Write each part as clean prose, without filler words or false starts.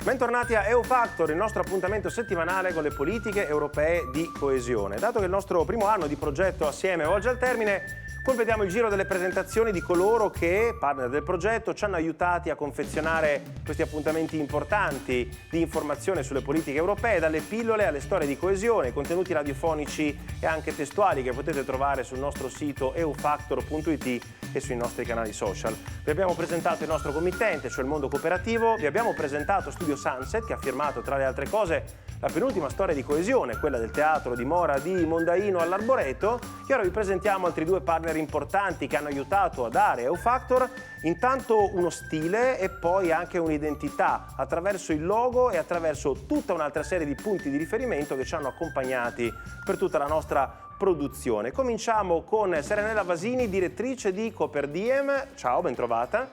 Bentornati a EU Factor, il nostro appuntamento settimanale con le politiche europee di coesione. Dato che il nostro primo anno di progetto assieme volge al termine, completiamo il giro delle presentazioni di coloro che, partner del progetto, ci hanno aiutati a confezionare questi appuntamenti importanti di informazione sulle politiche europee, dalle pillole alle storie di coesione, contenuti radiofonici e anche testuali che potete trovare sul nostro sito eufactor.it e sui nostri canali social. Vi abbiamo presentato il nostro committente, cioè il mondo cooperativo, vi abbiamo presentato Studio Sunset, che ha firmato tra le altre cose la penultima storia di coesione, quella del teatro di Mora di Mondaino all'Arboreto, e ora vi presentiamo altri due partner importanti che hanno aiutato a dare EU Factor intanto uno stile e poi anche un'identità attraverso il logo e attraverso tutta un'altra serie di punti di riferimento che ci hanno accompagnati per tutta la nostra produzione. Cominciamo con Serenella Vasini, direttrice di Coperdiem. Ciao, bentrovata.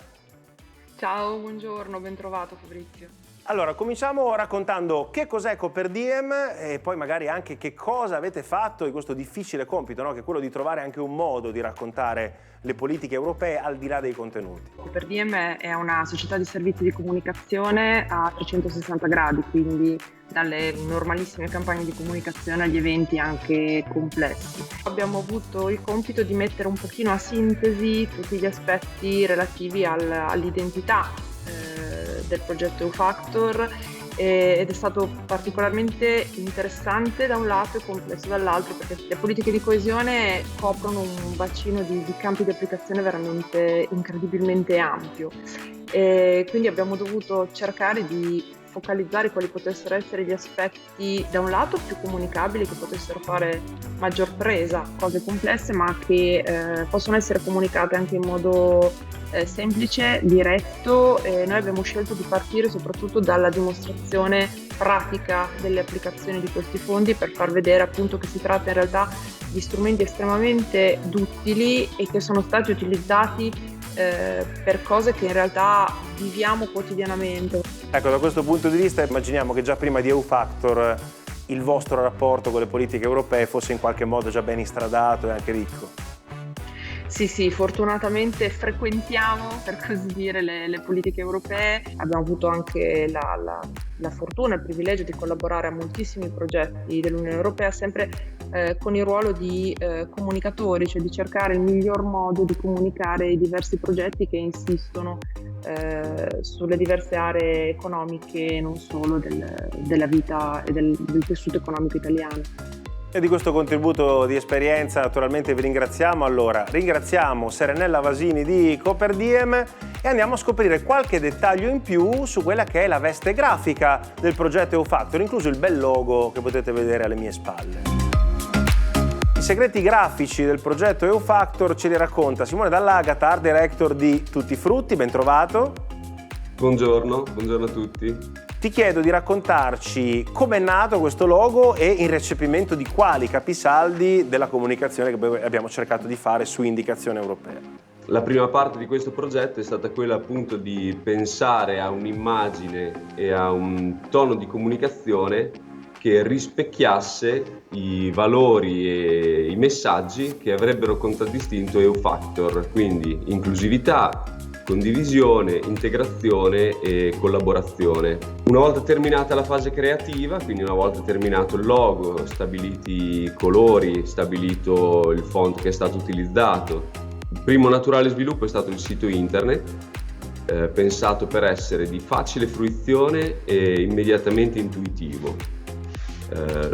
Ciao, buongiorno, bentrovato Fabrizio. Allora, cominciamo raccontando che cos'è Coperdiem e poi magari anche che cosa avete fatto in questo difficile compito, no? Che è quello di trovare anche un modo di raccontare le politiche europee al di là dei contenuti. Coperdiem è una società di servizi di comunicazione a 360 gradi, quindi dalle normalissime campagne di comunicazione agli eventi anche complessi. Abbiamo avuto il compito di mettere un pochino a sintesi tutti gli aspetti relativi all'identità del progetto EU Factor ed è stato particolarmente interessante da un lato e complesso dall'altro, perché le politiche di coesione coprono un bacino di campi di applicazione veramente incredibilmente ampio e quindi abbiamo dovuto cercare di focalizzare quali potessero essere gli aspetti da un lato più comunicabili, che potessero fare maggior presa, cose complesse ma che possono essere comunicate anche in modo semplice, diretto. Noi abbiamo scelto di partire soprattutto dalla dimostrazione pratica delle applicazioni di questi fondi per far vedere appunto che si tratta in realtà di strumenti estremamente duttili e che sono stati utilizzati per cose che in realtà viviamo quotidianamente. Ecco, da questo punto di vista immaginiamo che già prima di EU Factor il vostro rapporto con le politiche europee fosse in qualche modo già ben instradato e anche ricco. Sì, fortunatamente frequentiamo, per così dire, le politiche europee. Abbiamo avuto anche la fortuna e il privilegio di collaborare a moltissimi progetti dell'Unione Europea, sempre con il ruolo di comunicatori, cioè di cercare il miglior modo di comunicare i diversi progetti che insistono sulle diverse aree economiche e non solo della vita e del tessuto economico italiano. E di questo contributo di esperienza naturalmente vi ringraziamo. Allora, ringraziamo Serenella Vasini di Coperdiem e andiamo a scoprire qualche dettaglio in più su quella che è la veste grafica del progetto EU Factor, incluso il bel logo che potete vedere alle mie spalle. I segreti grafici del progetto EU Factor ce li racconta Simone Dall'Agata, Art Director di Tutti Frutti. Ben trovato. Buongiorno a tutti. Ti chiedo di raccontarci come è nato questo logo e in recepimento di quali capisaldi della comunicazione che poi abbiamo cercato di fare su indicazione europea. La prima parte di questo progetto è stata quella appunto di pensare a un'immagine e a un tono di comunicazione che rispecchiasse i valori e i messaggi che avrebbero contraddistinto EU Factor, quindi inclusività, condivisione, integrazione e collaborazione. Una volta terminata la fase creativa, quindi una volta terminato il logo, stabiliti i colori, stabilito il font che è stato utilizzato, il primo naturale sviluppo è stato il sito internet, pensato per essere di facile fruizione e immediatamente intuitivo.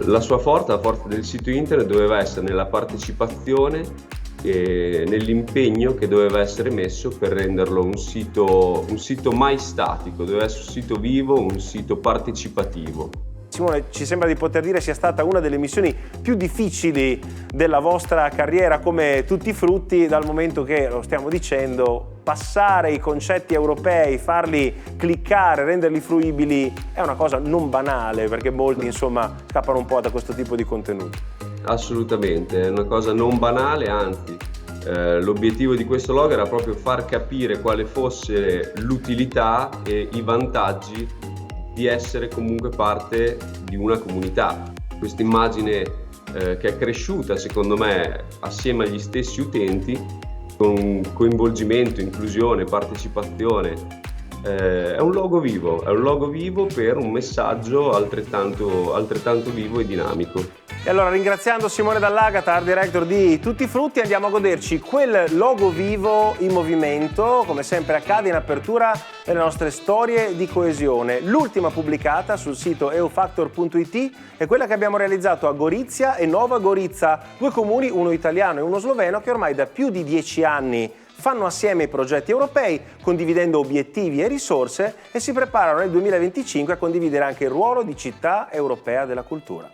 La forza del sito internet doveva essere nella partecipazione e nell'impegno che doveva essere messo per renderlo un sito mai statico, doveva essere un sito vivo, un sito partecipativo. Simone, ci sembra di poter dire sia stata una delle missioni più difficili della vostra carriera come Tutti Frutti, dal momento che, lo stiamo dicendo, passare i concetti europei, farli cliccare, renderli fruibili è una cosa non banale, perché molti insomma scappano un po' da questo tipo di contenuti. Assolutamente, è una cosa non banale, anzi l'obiettivo di questo logo era proprio far capire quale fosse l'utilità e i vantaggi di essere comunque parte di una comunità. Questa immagine che è cresciuta secondo me assieme agli stessi utenti con coinvolgimento, inclusione, partecipazione È un logo vivo per un messaggio altrettanto vivo e dinamico. E allora, ringraziando Simone Dall'Agata, art director di Tutti Frutti, andiamo a goderci quel logo vivo in movimento, come sempre accade in apertura delle nostre storie di coesione. L'ultima pubblicata sul sito eufactor.it è quella che abbiamo realizzato a Gorizia e Nova Gorica, due comuni, uno italiano e uno sloveno, che ormai da più di 10 anni fanno assieme i progetti europei, condividendo obiettivi e risorse, e si preparano nel 2025 a condividere anche il ruolo di città europea della cultura.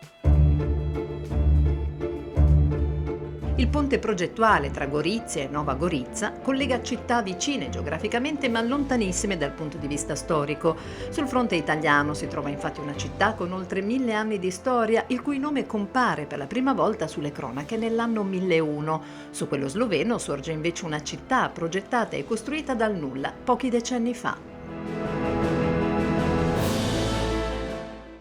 Il ponte progettuale tra Gorizia e Nova Gorica collega città vicine geograficamente ma lontanissime dal punto di vista storico. Sul fronte italiano si trova infatti una città con oltre 1000 anni di storia, il cui nome compare per la prima volta sulle cronache nell'anno 1001. Su quello sloveno sorge invece una città progettata e costruita dal nulla pochi decenni fa.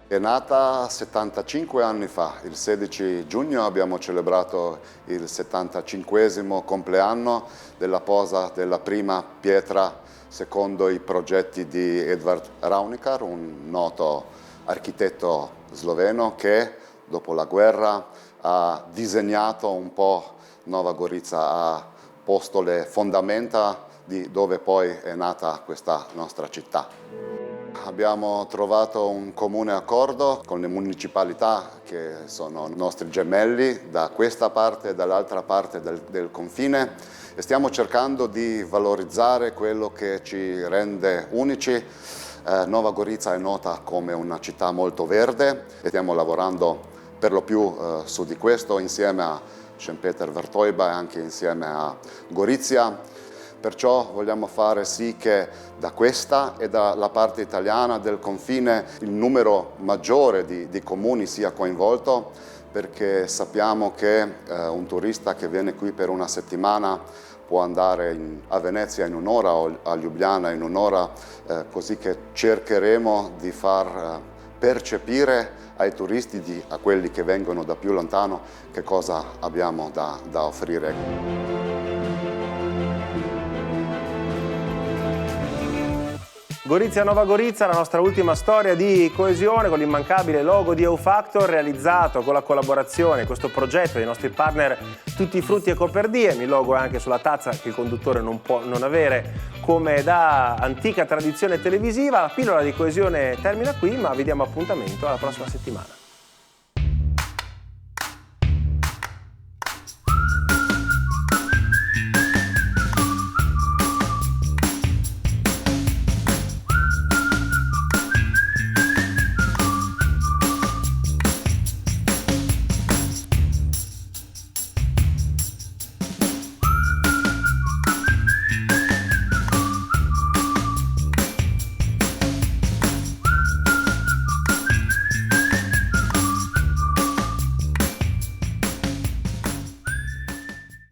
È nata 75 anni fa, il 16 giugno abbiamo celebrato il 75esimo compleanno della posa della prima pietra secondo i progetti di Edvard Ravnikar, un noto architetto sloveno che dopo la guerra ha disegnato un po' Nova Gorica, ha posto le fondamenta di dove poi è nata questa nostra città. Abbiamo trovato un comune accordo con le municipalità che sono nostri gemelli da questa parte e dall'altra parte del confine e stiamo cercando di valorizzare quello che ci rende unici. Nova Gorica è nota come una città molto verde e stiamo lavorando per lo più su di questo insieme a Szentpéter Vártojba e anche insieme a Gorizia. Perciò vogliamo fare sì che da questa e dalla parte italiana del confine il numero maggiore di comuni sia coinvolto, perché sappiamo che un turista che viene qui per una settimana può andare a Venezia in un'ora o a Ljubljana in un'ora, così che cercheremo di far percepire ai turisti, a quelli che vengono da più lontano, che cosa abbiamo da offrire. Gorizia Nova Gorica, la nostra ultima storia di coesione con l'immancabile logo di Eufactor, realizzato con la collaborazione, questo progetto dei nostri partner Tutti Frutti e Coperdiem. Il logo è anche sulla tazza che il conduttore non può non avere, come da antica tradizione televisiva. La pillola di coesione termina qui, ma vi diamo appuntamento alla prossima settimana.